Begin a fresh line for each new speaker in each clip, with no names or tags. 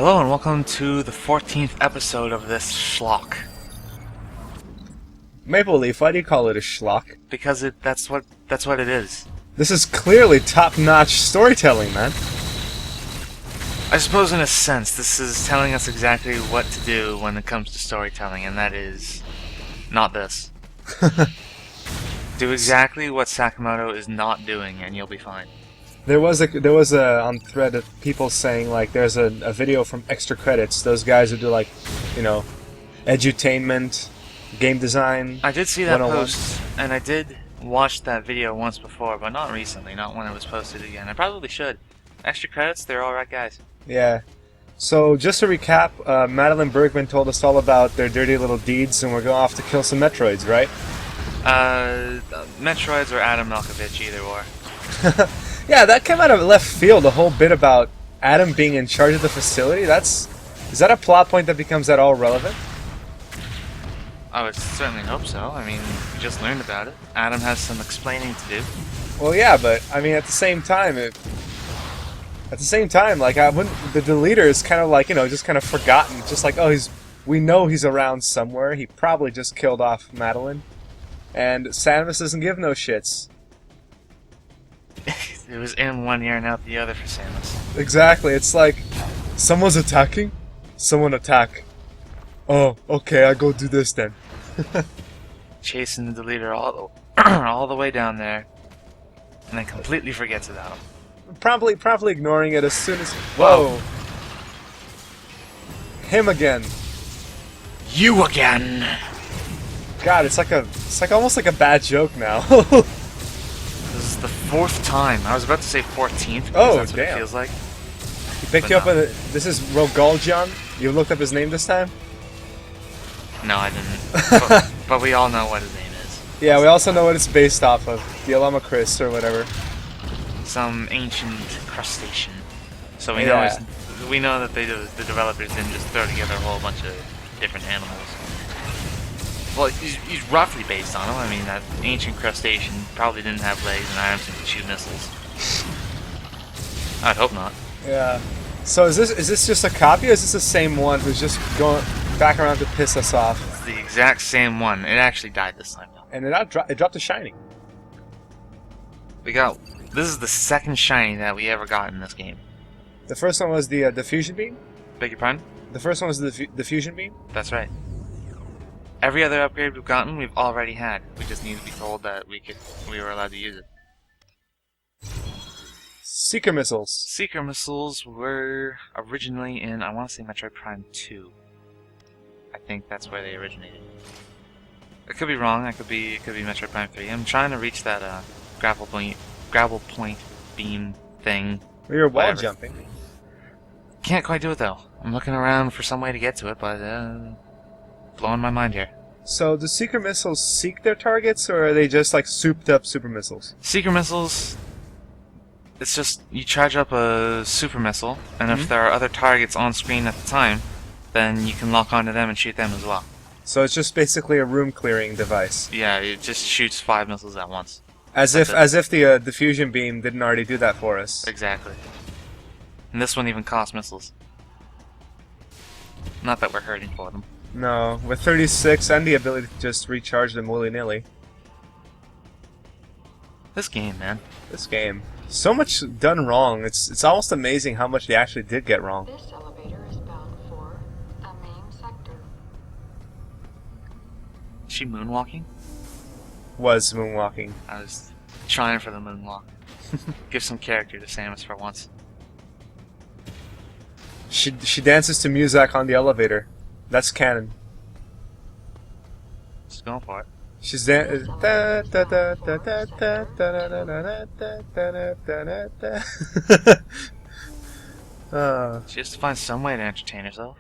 Hello and welcome to the 14th episode of this schlock.
Maple Leaf, why do you call it a schlock?
Because that's what it is.
This is clearly top-notch storytelling, man.
I suppose in a sense this is telling us exactly what to do when it comes to storytelling, and that is not this. Do exactly what Sakamoto is not doing and you'll be fine.
There was a on thread of people saying like there's a video from Extra Credits, those guys who do like, you know, edutainment, game design.
I did see that
101.
post, and I did watch that video once before, but not recently, not when it was posted again. I probably should. Extra Credits, they're alright guys.
Yeah. So just to recap, Madeline Bergman told us all about their dirty little deeds, and we're going off to kill some Metroids, right?
Metroids or Adam Malkovich, either or.
Yeah, that came out of left field, the whole bit about Adam being in charge of the facility. Is that a plot point that becomes at all relevant?
I would certainly hope so. I mean, we just learned about it. Adam has some explaining to do.
Well, yeah, but I mean, at the same time, like the leader is kind of like, you know, just kind of forgotten. Just like, oh, we know he's around somewhere. He probably just killed off Madeline, and Samus doesn't give no shits.
It was in one ear and out the other for Samus.
Exactly. It's like someone's attacking, someone attack. Oh, okay, I go do this then.
Chasing the leader all the way down there, and then completely forgets about him.
Promptly ignoring it as soon as. Whoa! Him again.
You again.
God, it's almost like a bad joke now.
This is the 4th time. I was about to say 14th. Because
Oh,
that's what
damn.
It feels like.
He picked you up on this is Rogaljan? You looked up his name this time?
No, I didn't. but we all know what his name is.
Yeah, we also know what it's based off of. The Alama Chris or whatever.
Some ancient crustacean. So we
Yeah.
know that the developers didn't just throw together a whole bunch of different animals. Well, he's roughly based on them. I mean, that ancient crustacean probably didn't have legs and arms and could shoot missiles. I'd hope not.
Yeah. So is this just a copy, or is this the same one who's just going back around to piss us off?
It's the exact same one. It actually died this time, though.
And it dropped a shiny.
This is the second shiny that we ever got in this game.
The first one was the fusion beam.
Beg your pardon?
The first one was the fusion beam.
That's right. Every other upgrade we've gotten, we've already had. We just need to be told that we were allowed to use it.
Seeker missiles.
Seeker missiles were originally in, I want to say, Metroid Prime 2. I think that's where they originated. I could be wrong. It could be Metroid Prime 3. I'm trying to reach that grapple point beam thing.
We were wall
Whatever.
jumping.
Can't quite do it though. I'm looking around for some way to get to it, but blowing my mind here.
So do seeker missiles seek their targets, or are they just like souped up super missiles?
Seeker missiles. It's just you charge up a super missile, and if there are other targets on screen at the time, then you can lock onto them and shoot them as well.
So it's just basically a room clearing device.
Yeah, it just shoots 5 missiles at once.
As if the fusion beam didn't already do that for us.
Exactly. And this one even costs missiles. Not that we're hurting for them.
No, with 36 and the ability to just recharge them willy-nilly.
This game, man.
This game. So much done wrong. It's almost amazing how much they actually did get wrong.
This elevator is bound for a main sector.
Is she moonwalking?
Was moonwalking.
I was trying for the moonwalk. Give some character to Samus for once.
She dances to music on the elevator. That's canon.
Just going for it.
She's
She has to find some way to entertain herself.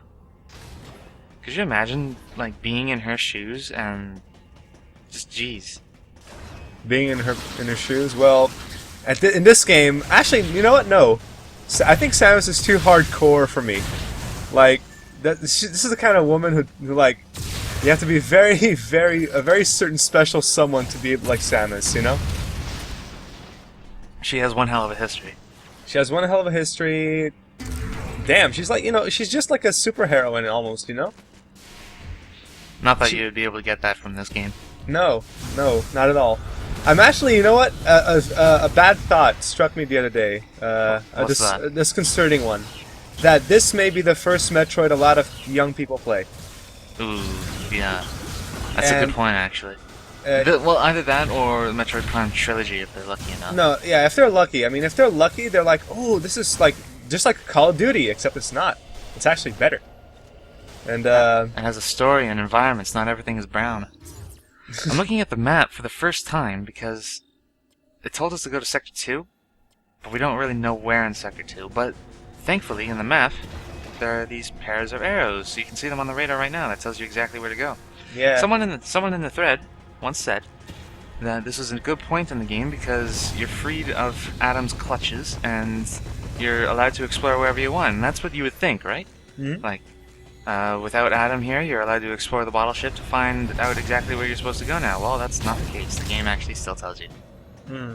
Could you imagine, like, being in her shoes and just, jeez.
being in her shoes. Well, in this game, actually, you know what? No, I think Samus is too hardcore for me. Like, this is the kind of woman who like, you have to be a very certain special someone to be like Samus, you know?
She has one hell of a history.
She has one hell of a history. Damn, she's like, she's just like a superheroine almost,
Not that
She-
you'd be able to get that from this game.
No, not at all. I'm actually, you know what? A bad thought struck me the other day.
What's that?
A disconcerting one. That this may be the first Metroid a lot of young people play.
Ooh, yeah. That's a
And-
good point, actually.
Uh,
Well, either that or the Metroid Prime trilogy, if they're lucky enough.
No, yeah, if they're lucky. I mean, if they're lucky, they're like, oh, this is like just like Call of Duty, except it's not. It's actually better. And
It has a story and environments. Not everything is brown. I'm looking at the map for the first time because it told us to go to Sector 2, but we don't really know where in Sector 2. But thankfully, in the map, there are these pairs of arrows, so you can see them on the radar right now. That tells you exactly where to go.
yeah,
Someone in the thread once said that this is a good point in the game because you're freed of Adam's clutches and you're allowed to explore wherever you want. And that's what you would think, right?
Mhm.
Like, without Adam here, you're allowed to explore the bottle ship to find out exactly where you're supposed to go now. Well, that's not the case. The game actually still tells you.
Hmm.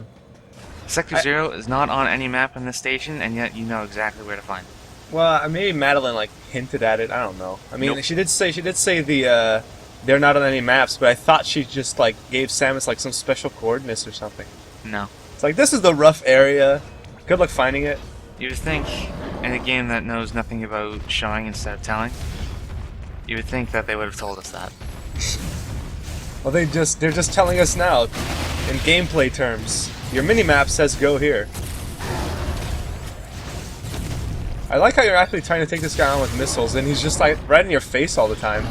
Sector 0 is not on any map in this station, and yet you know exactly where to find it.
Well, maybe Madeline like hinted at it. I don't know. I mean,
Nope.
she did say the they're not on any maps, but I thought she just like gave Samus like some special coordinates or something.
No.
It's like this is the rough area. Good luck finding it.
You would think, in a game that knows nothing about showing instead of telling, you would think that they would have told us that.
Well, they're just telling us now, in gameplay terms. Your minimap says go here. I like how you're actually trying to take this guy on with missiles, and he's just like right in your face all the time.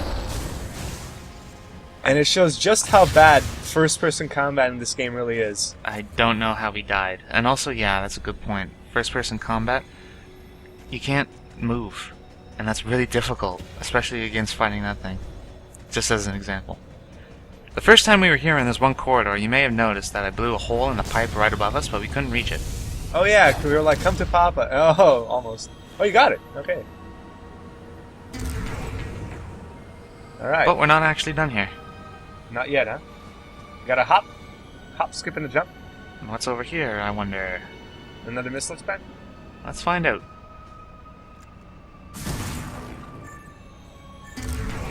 And it shows just how bad first-person combat in this game really is.
I don't know how he died. And also, yeah, that's a good point. First-person combat, you can't move. And that's really difficult, especially against fighting that thing. Just as an example. The first time we were here in this one corridor, you may have noticed that I blew a hole in the pipe right above us, but we couldn't reach it.
Oh yeah, 'cause we were like, come to Papa. Oh, almost. Oh, you got it. Okay. Alright.
But we're not actually done here.
Not yet, huh? You got a hop, skip, and a jump.
And what's over here, I wonder?
Another missile expand.
Let's find out.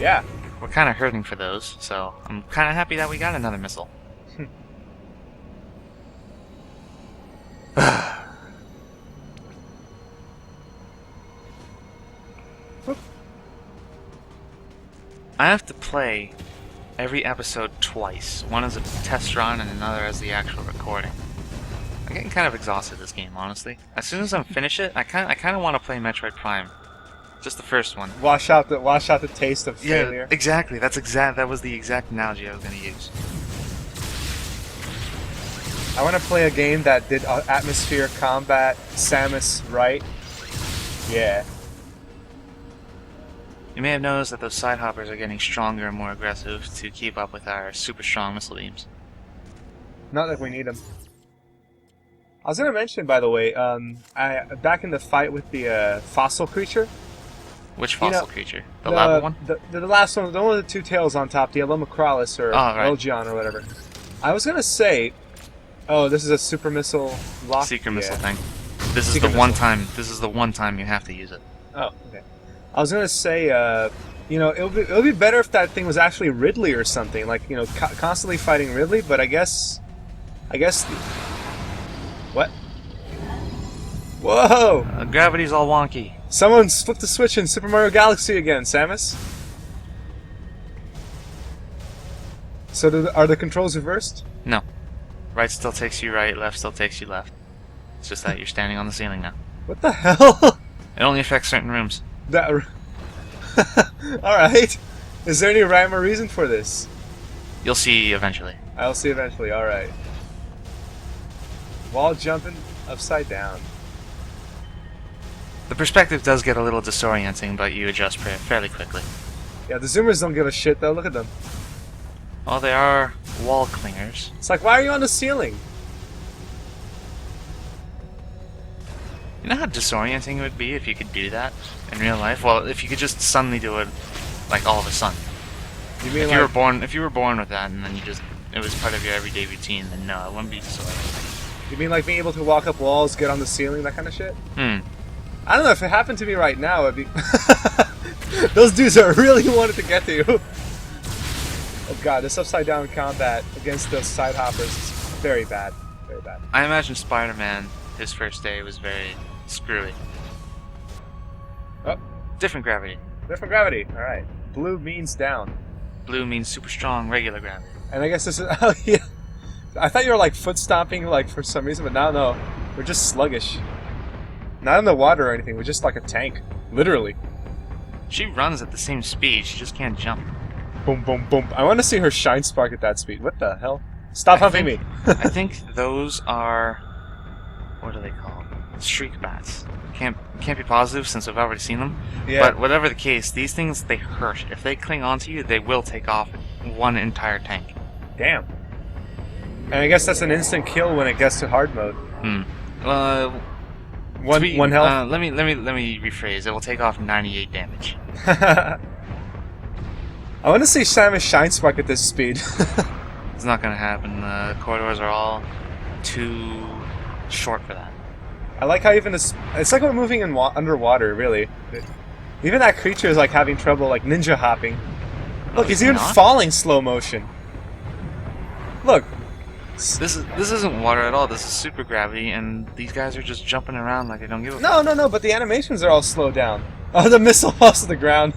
Yeah.
We're kind of hurting for those, so I'm kind of happy that we got another missile. I have to play every episode twice. One as a test run and another as the actual recording. I'm getting kind of exhausted this game, honestly. As soon as I finish it, I kind of want to play Metroid Prime. Just the first one.
Wash out the taste of failure.
Yeah, exactly. That was the exact analogy I was going to use.
I want to play a game that did atmosphere combat, Samus right. Yeah.
You may have noticed that those side hoppers are getting stronger and more aggressive to keep up with our super strong missile beams.
Not that we need them. I was gonna mention, by the way, back in the fight with the fossil creature.
Which
You know,
fossil creature? The lava one?
The last one, the one with the two tails on top, the Elomacralis or
right.
Elgion or whatever. I was gonna say, oh, this is a super missile lock.
Secret
Yeah.
missile thing. This is
Secret
the one
missile.
time. This is the one time you have to use it.
Oh, okay. I was gonna say, it would be better if that thing was actually Ridley or something, like constantly fighting Ridley. But I guess, what? Whoa!
Gravity's all wonky.
Someone's flipped the switch in Super Mario Galaxy again, Samus. So are the controls reversed?
No. Right still takes you right, left still takes you left. It's just that you're standing on the ceiling now.
What the hell?
It only affects certain rooms.
That. All right. Is there any rhyme or reason for this?
You'll see eventually.
I'll see eventually. All right. Wall jumping upside down.
The perspective does get a little disorienting, but you adjust fairly quickly.
Yeah, the zoomers don't give a shit though. Look at them.
Well, they are wall clingers.
It's like, why are you on the ceiling?
You know how disorienting it would be if you could do that in real life? Well, if you could just suddenly do it, like all of a sudden.
You mean
If
like,
you were born with that, and then it was part of your everyday routine, then no, it wouldn't be disorienting.
you mean like being able to walk up walls, get on the ceiling, that kind of shit? I don't know if it happened to me right now. It'd be those dudes are really wanted to get to you. Oh god, this upside down combat against those side hoppers is very bad. Very bad.
I imagine Spider-Man, his first day was very screwy.
Oh,
Different gravity.
different gravity. All right. Blue means down.
Blue means super strong, regular gravity.
And I guess this is. Oh yeah. I thought you were like foot stomping, like for some reason, but now no. We're just sluggish. Not in the water or anything. We're just like a tank, literally.
She runs at the same speed, she just can't jump.
Boom, boom, boom. I want to see her shine spark at that speed. What the hell? Stop humping me.
I think those are, what are they called? Streak bats. Can't be positive since I've already seen them.
Yeah.
But whatever the case, these things, they hurt. If they cling onto you, they will take off one entire tank.
Damn. And I guess that's an instant kill when it gets to hard mode. One health.
Let me rephrase. It will take off 98 damage.
I want to see Samus shine spark at this speed.
It's not gonna happen. The corridors are all too short for that.
I like how even this. It's like we're moving in underwater, really. Even that creature is like having trouble, like ninja hopping. Look, he's even falling slow motion. Look.
This isn't water at all. This is super gravity, and these guys are just jumping around like they don't give a
No, no, no. But the animations are all slowed down. Oh, the missile falls to the ground.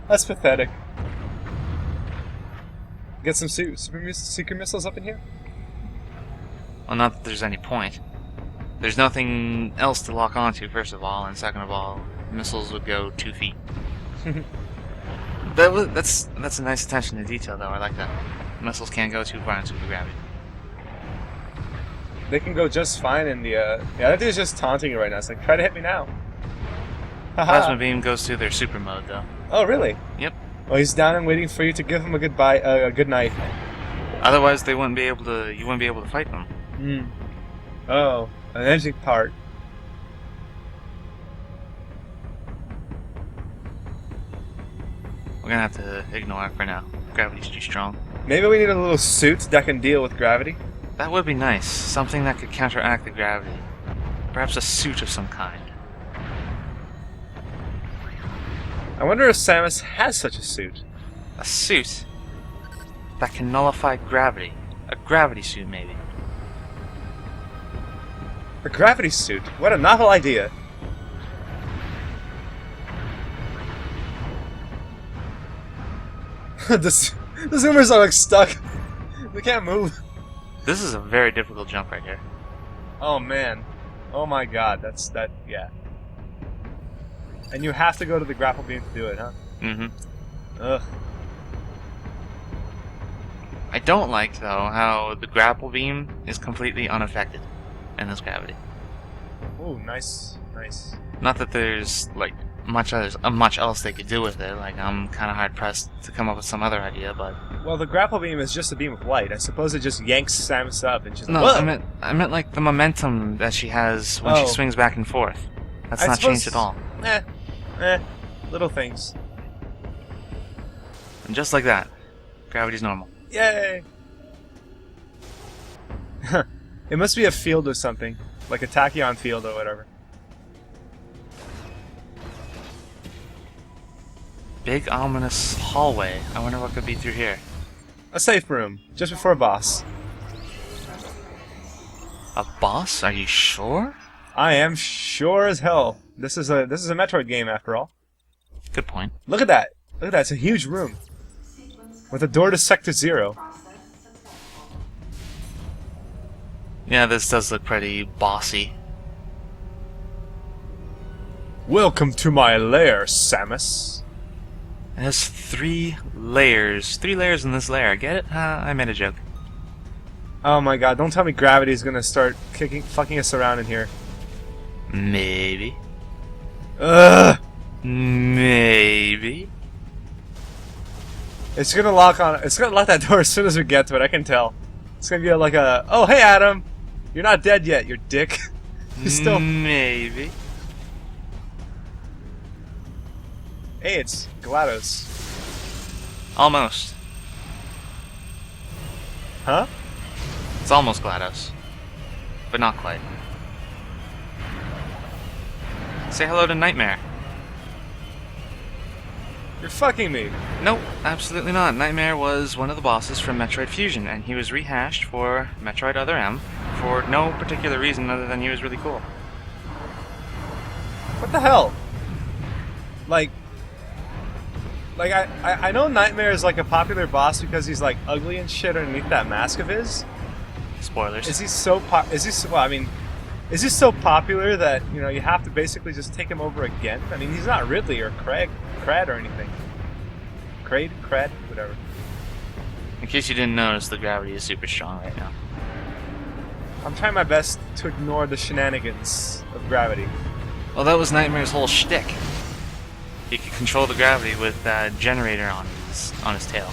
That's pathetic. Get some secret missiles up in here?
Well, not that there's any point. There's nothing else to lock onto, first of all, and second of all, missiles would go 2 feet. That's a nice attention to detail, though. I like that. Missiles can't go too far in super gravity.
They can go just fine in the, yeah, that dude's just taunting you right now. It's like, try to hit me now.
Plasma beam goes through their super mode, though.
Oh, really?
Yep.
Well, he's down and waiting for you to give him a goodbye, a good night.
Otherwise, they wouldn't be able to. You wouldn't be able to fight them.
Hmm. Oh, an energy part.
We're gonna have to ignore it for now. Gravity's too strong.
Maybe we need a little suit that can deal with gravity.
That would be nice. Something that could counteract the gravity. Perhaps a suit of some kind.
I wonder if Samus has such a suit.
A suit that can nullify gravity. A gravity suit, maybe.
A gravity suit? What a novel idea. the zoomers are like stuck. They can't move.
This is a very difficult jump right here.
Oh man. Oh my god, yeah. And you have to go to the grapple beam to do it, huh?
Mm-hmm.
Ugh.
I don't like, though, how the grapple beam is completely unaffected in this gravity.
Ooh, nice, nice.
Not that there's, like, much else they could do with it. Like, I'm kind of hard-pressed to come up with some other idea, but...
Well, the grapple beam is just a beam of light. I suppose it just yanks Samus up and she's
No,
like,
I meant, like, the momentum that she has when she swings back and forth. That's not changed at all.
Little things.
And just like that, gravity's normal.
Yay! It must be a field or something. Like a tachyon field or whatever.
Big, ominous hallway. I wonder what could be through here.
A safe room, just before a boss.
A boss? Are you sure?
I am sure as hell. This is a Metroid game after all.
Good point.
Look at that. Look at that. It's a huge room. With a door to Sector 0.
Yeah, this does look pretty bossy.
Welcome to my lair, Samus.
It has 3 layers. 3 layers in this layer. Get it? I made a joke.
Oh my god, don't tell me gravity is gonna start fucking us around in here.
Maybe.
Ugh!
Maybe.
It's gonna lock that door as soon as we get to it, I can tell. It's gonna be like a, oh hey Adam! You're not dead yet, you dick. You're still...
Maybe.
Hey, it's GLaDOS.
Almost.
Huh?
It's almost GLaDOS. But not quite. Say hello to Nightmare.
You're fucking me.
Nope, absolutely not. Nightmare was one of the bosses from Metroid Fusion, and he was rehashed for Metroid Other M for no particular reason other than he was really cool.
What the hell? Like I know Nightmare is like a popular boss because he's like ugly and shit underneath that mask of his.
Spoilers.
Is he so is he so popular that, you know, you have to basically just take him over again? I mean, he's not Ridley or Crad or anything. Crad, whatever.
In case you didn't notice, the gravity is super strong right now.
I'm trying my best to ignore the shenanigans of gravity.
Well, that was Nightmare's whole shtick. He could control the gravity with that generator on his tail.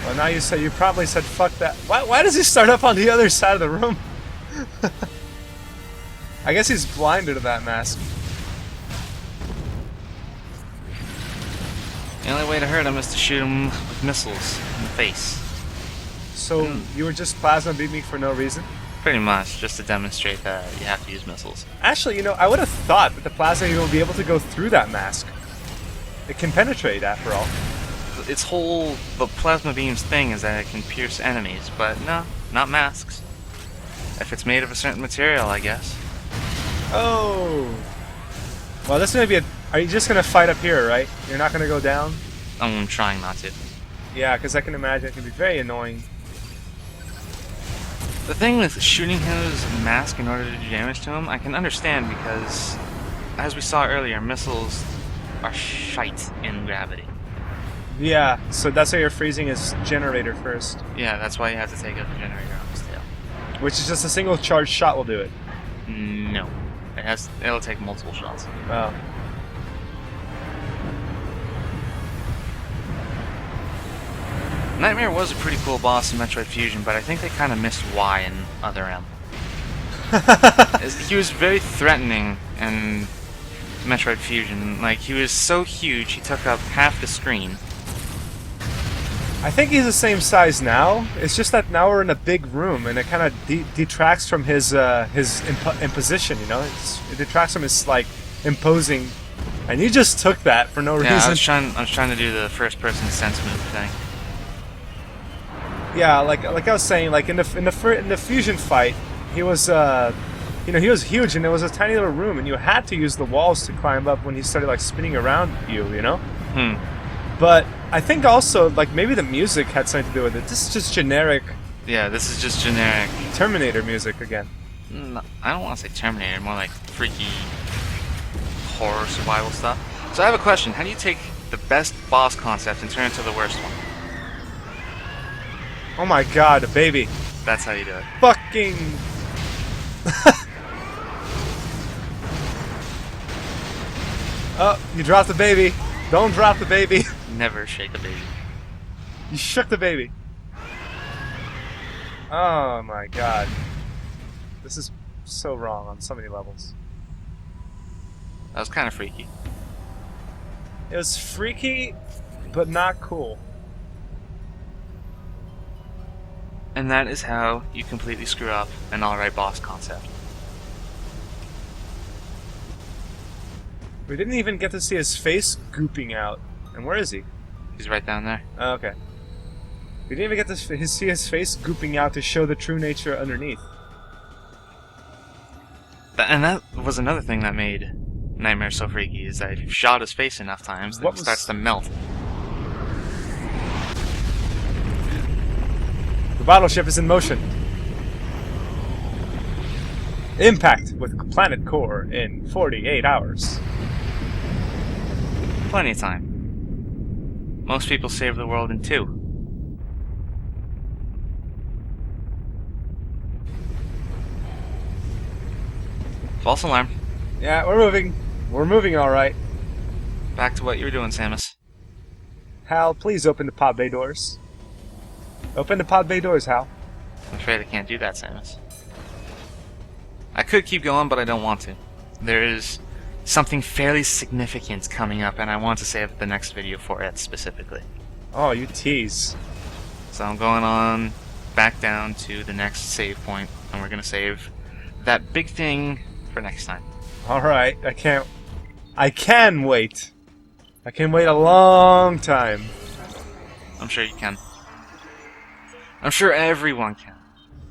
Well, now you probably said fuck that. Why does he start up on the other side of the room? I guess he's blinded to that mask.
The only way to hurt him is to shoot him with missiles in the face.
So you were just plasma beaming for no reason?
Pretty much, just to demonstrate that you have to use missiles.
Actually, you know, I would have thought that the plasma beam would be able to go through that mask. It can penetrate, after all.
The plasma beam's thing is that it can pierce enemies, but no, not masks. If it's made of a certain material, I guess.
Oh. Well, this may be are you just gonna fight up here, right? You're not gonna go down?
I'm trying not to.
Yeah, because I can imagine it can be very annoying.
The thing with shooting his mask in order to do damage to him, I can understand because, as we saw earlier, missiles are shite in gravity.
Yeah, so that's why you're freezing his generator first.
Yeah, that's why you have to take out the generator on his tail.
Which is just a single charge shot will do it.
No. It'll take multiple shots.
Oh.
Nightmare was a pretty cool boss in Metroid Fusion, but I think they kind of missed Y in Other M. He was very threatening in Metroid Fusion. Like, he was so huge, he took up half the screen.
I think he's the same size now. It's just that now we're in a big room, and it kind of detracts from his imposition. You know, it detracts from his like imposing. And you just took that for no reason.
Yeah, I was trying to do the first-person sense move thing.
Yeah, like I was saying, like in the fusion fight, he was you know, he was huge, and it was a tiny little room, and you had to use the walls to climb up when he started like spinning around you. You know. But I think also, like, maybe the music had something to do with it. This is just generic.
Yeah, this is just generic
Terminator music again.
No, I don't want to say Terminator, more like freaky horror survival stuff. So I have a question. How do you take the best boss concept and turn it into the worst one?
Oh my god, a baby.
That's how you do it.
Fucking... Oh, you dropped the baby. Don't drop the baby.
Never shake a baby.
You shook the baby. Oh my god. This is so wrong on so many levels.
That was kind of freaky.
It was freaky, but not cool.
And that is how you completely screw up an alright boss concept.
We didn't even get to see his face gooping out. And where is he?
He's right down there.
Oh, okay. We didn't even get to see his face gooping out to show the true nature underneath.
And that was another thing that made Nightmare so freaky, is that if you shot his face enough times, then it starts to melt.
The battleship is in motion. Impact with planet core in 48 hours.
Plenty of time. Most people save the world in 2. False alarm.
Yeah, we're moving. We're moving alright.
Back to what you were doing, Samus.
Hal, please open the pod bay doors. Open the pod bay doors, Hal.
I'm afraid I can't do that, Samus. I could keep going, but I don't want to. There is something fairly significant coming up, and I want to save the next video for it specifically.
Oh, you tease.
So I'm going on back down to the next save point, and we're going to save that big thing for next time.
Alright, I can wait. I can wait a long time.
I'm sure you can. I'm sure everyone can.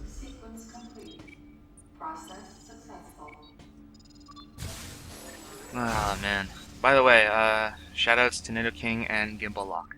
Sequence complete. Process successful.
Ah, man. By the way, shoutouts to Nido King and Gimbal Lock.